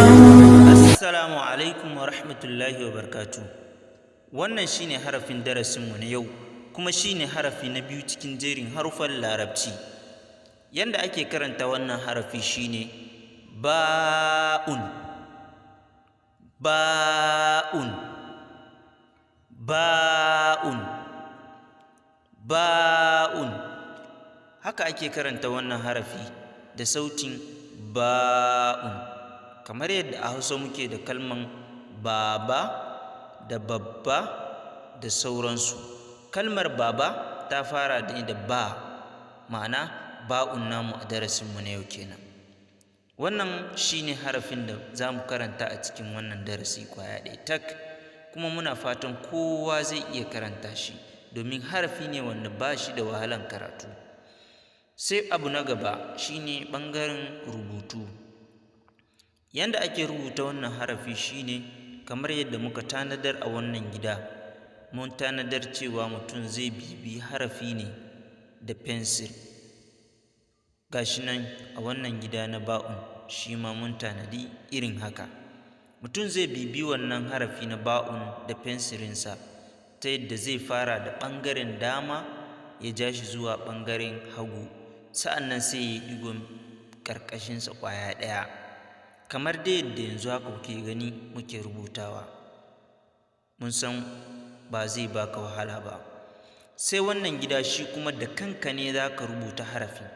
Assalamu alaikum wa rahmatullahi wa barakatuh. Wannan shine harafin darasinmu na yau, kuma shine harafi na biyu cikin jerin harufan Larabci. Yanda ake karanta wannan harafi shine ba'un, ba'un, ba'un, ba'un. Haka ake karanta wannan harafi da sautin ba'un. Kamar yadda a Hausa muke da kalman baba da babba da sauransu. Kalmar baba ta fara da ba, ma'ana ba'un namu a darasinmu na yau kenan. Wannan shine harafin da za mu karanta a cikin wannan darasi kwaya ɗaya tak, kuma muna fatan kowa zai iya karanta shi, domin harafi ne wanda ba shi da wahalan karatu. Sai abu na gaba shine ɓangaren rubutu. Yanda ake rubuta wannan harafi shine kamar yadda muka tanadar a wannan gida. Mun tanadar cewa mutum zai bibi harafi ne da fensir. Gashi nan a wannan gida na ba'un shi ma mun tanadi irin haka. Mutum zai bibi wannan harafi na ba'un da fensirinsa ta yadda zai fara da ɓangaren dama ya ja shi zuwa ɓangaren hagu, sa'annan sai ya yi ɗigon ƙarƙashinsa ƙwaya ɗaya. Kamar dai yadda yanzu haka kuke gani muke rubutawa, mun san ba zai baka wahala ba. Sai wannan gida shi kuma da kanka ne za ka rubuta harafin,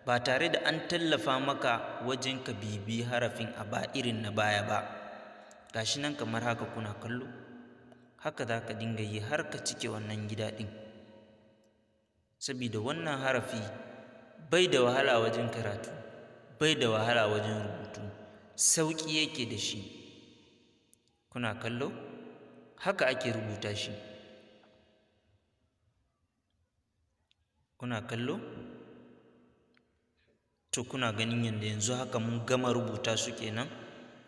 ba tare da an tallafa maka wajen ka bibi harafin a ba irin na baya ba. Gashi nan kamar haka kuna kallo, haka za ka dinga yi har ka cike wannan gida ɗin. Sabida wannan harafi bai da wahala wajen karatu, bai da wahala wajen rubutu, sauƙi yake da shi. Kuna kallo? Haka ake rubuta shi. Kuna kallo? To kuna ganin yadda yanzu haka mun gama rubuta su kenan,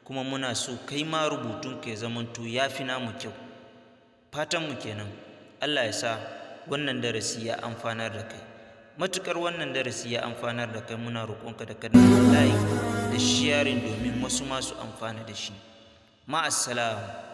kuma muna so kai ma rubutunka ya zamanto ya fi namu kyau. Fatanmu kenan Allah ya sa wannan darasi ya amfanar da kai. Matuƙar wannan darasi ya amfanar da kai, muna roƙonka da ka like da sharing domin wasu masu amfana da shi. Ma'assalam.